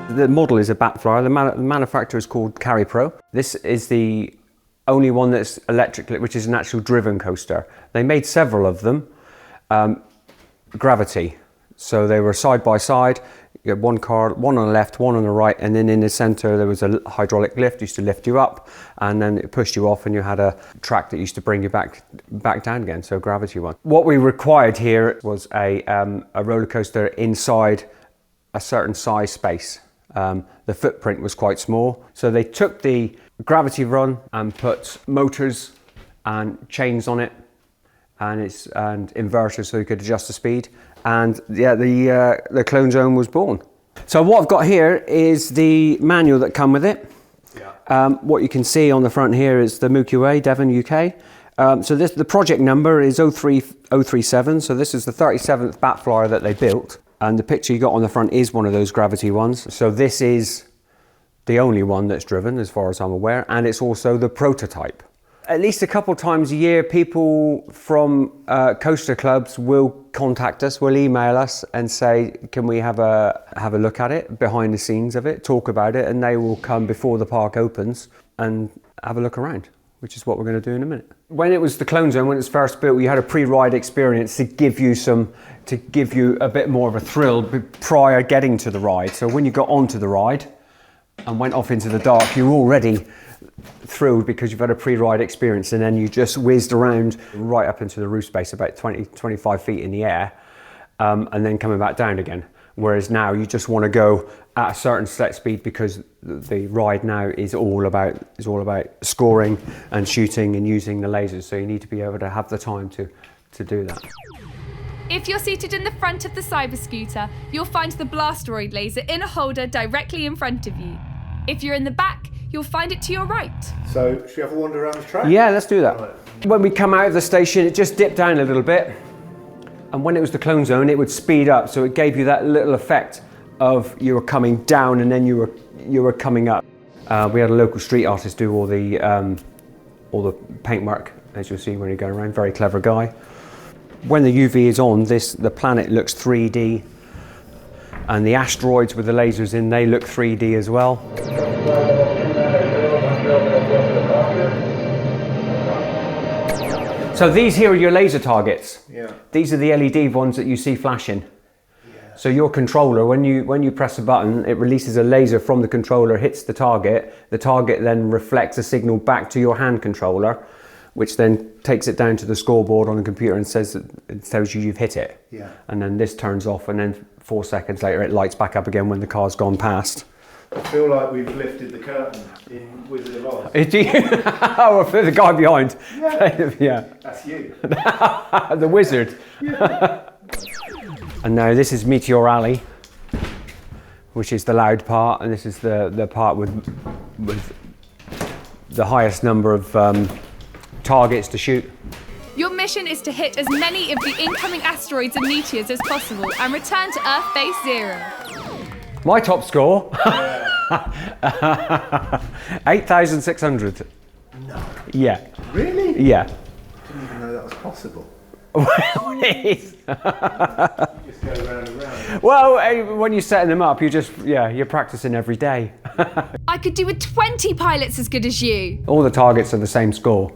The model is a Batflyer. The manufacturer is called CariPro. This is the only one that's electric, which is an actual driven coaster. They made several of them, gravity. So they were side by side. You had one car, one on the left, one on the right, and then in the center there was a hydraulic lift, used to lift you up, and then it pushed you off, and you had a track that used to bring you back down again, so gravity one. What we required here was a roller coaster inside a certain size space. The footprint was quite small, so they took the gravity run and put motors and chains on it, and inverters so you could adjust the speed. And yeah, the clone zone was born. So what I've got here is the manual that come with it. Yeah. What you can see on the front here is the Milky Way, Devon, UK. So the project number is 03037. So this is the 37th Batflyer that they built. And the picture you got on the front is one of those gravity ones. So this is the only one that's driven as far as I'm aware. And it's also the prototype. At least a couple times a year, people from coaster clubs will contact us, will email us and say, can we have a look at it, behind the scenes of it, talk about it, and they will come before the park opens and have a look around, which is what we're going to do in a minute. When it was the clone zone, when it was first built, you had a pre-ride experience to give you a bit more of a thrill prior getting to the ride. So when you got onto the ride and went off into the dark, you were already thrilled because you've had a pre-ride experience, and then you just whizzed around right up into the roof space about 20-25 feet in the air, and then coming back down again. Whereas now you just want to go at a certain set speed because the ride now is all about scoring and shooting and using the lasers, so you need to be able to have the time to do that. If you're seated in the front of the cyber scooter, you'll find the blasteroid laser in a holder directly in front of you. If you're in the back, you'll find it to your right. So, should we have a wander around the track? Yeah, let's do that. Right. When we come out of the station, it just dipped down a little bit. And when it was the clone zone, it would speed up. So it gave you that little effect of you were coming down and then you were coming up. We had a local street artist do all the paintwork, as you'll see when you're going around. Very clever guy. When the UV is on, the planet looks 3D. And the asteroids with the lasers in, they look 3D as well. So these here are your laser targets. Yeah. These are the LED ones that you see flashing. Yeah. So your controller, when you press a button, it releases a laser from the controller, hits the target. The target then reflects a signal back to your hand controller, which then takes it down to the scoreboard on the computer and it tells you you've hit it. Yeah. And then this turns off, and then 4 seconds later it lights back up again when the car's gone past. I feel like we've lifted the curtain in Wizard of Oz. Do you? Oh, for the guy behind. Yeah. Yeah. That's you. The wizard. Yeah. And now this is Meteor Alley, which is the loud part, and this is the part with the highest number of targets to shoot. Your mission is to hit as many of the incoming asteroids and meteors as possible and return to Earth Base Zero. My top score, 8,600. No. Yeah. Really? Yeah. I didn't even know that was possible. Well, it is. Just go round and round. Well, when you're setting them up, you're practicing every day. I could do with 20 pilots as good as you. All the targets are the same score.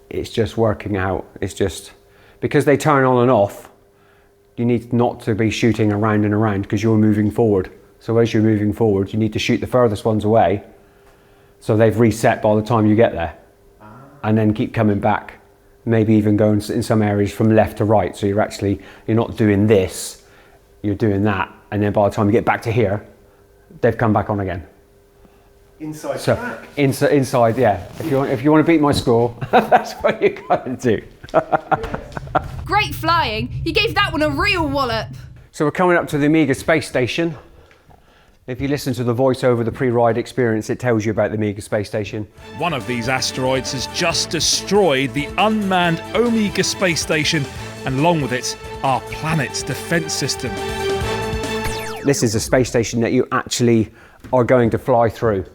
It's just working out. It's just because they turn on and off. You need not to be shooting around and around because you're moving forward. So as you're moving forward, you need to shoot the furthest ones away. So they've reset by the time you get there. And then keep coming back. Maybe even going in some areas from left to right. So you're not doing this, you're doing that. And then by the time you get back to here, they've come back on again. Inside track? Inside, yeah. If you want to beat my score, that's what you got to do. Great flying. You gave that one a real wallop. So we're coming up to the Amiga space station. If you listen to the voice over the pre-ride experience, it tells you about the Amiga space station. One of these asteroids has just destroyed the unmanned Omega space station, and along with it, our planet's defence system. This is a space station that you actually are going to fly through.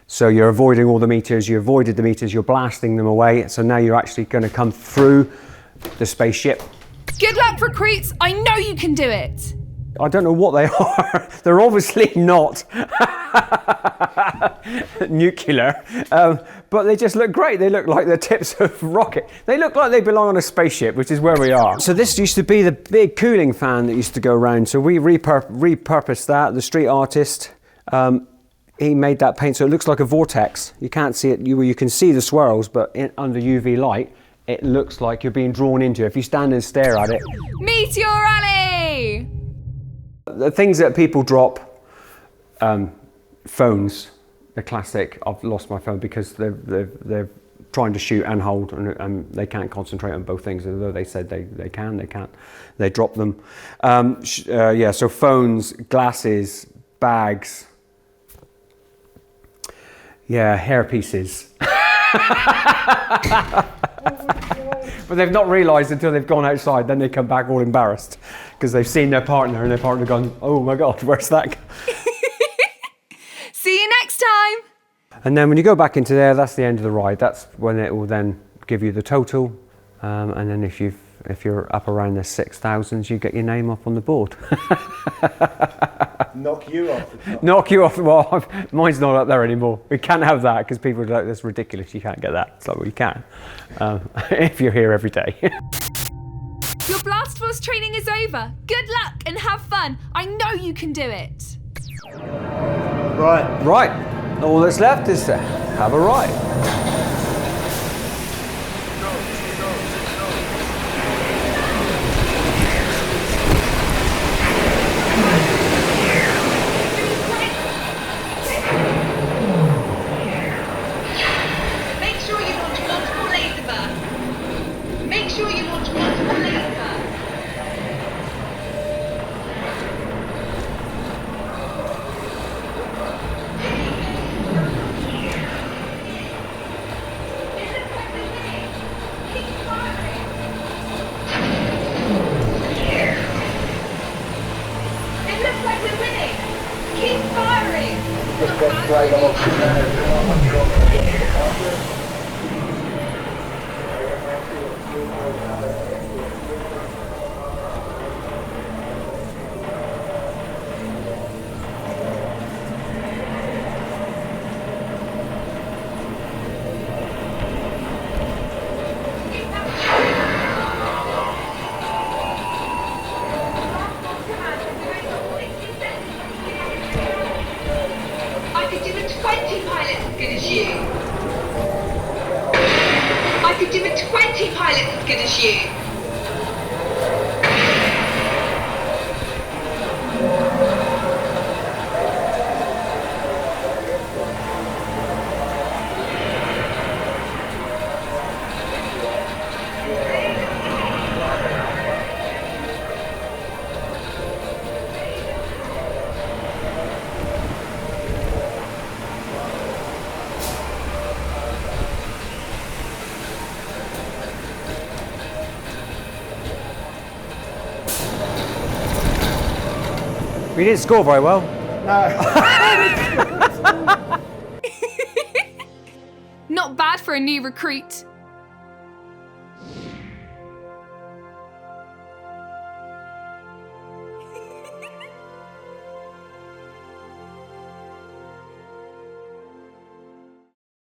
So you're avoiding all the meteors, you avoided the meteors, you're blasting them away, so now you're actually going to come through the spaceship. Good luck, recruits! I know you can do it! I don't know what they are. They're obviously not nuclear, but they just look great. They look like the tips of a rocket. They look like they belong on a spaceship, which is where we are. So this used to be the big cooling fan that used to go around. So we repurposed that. The street artist, he made that paint so it looks like a vortex. You can't see it. You can see the swirls, but under UV light, it looks like you're being drawn into it. If you stand and stare at it. Meteor Alley! The things that people drop, phones, the classic, I've lost my phone because they're trying to shoot and hold and they can't concentrate on both things, although they said they can, they can't. They drop them. Yeah, so phones, glasses, bags, yeah, hair pieces. But they've not realised until they've gone outside, then they come back all embarrassed because they've seen their partner and their partner gone, oh my God, where's that? See you next time. And then when you go back into there, that's the end of the ride. That's when it will then give you the total. And then if you're up around the 6,000s, you get your name up on the board. Knock you off the top. Knock you off. Well, mine's not up there anymore. We can't have that because people are like, that's ridiculous. You can't get that. So we can, if you're here every day. Your Blast Force training is over. Good luck and have fun. I know you can do it. Right. All that's left is to have a ride. I could do a 20 pilot as good as you. We didn't score very well. Not bad for a new recruit.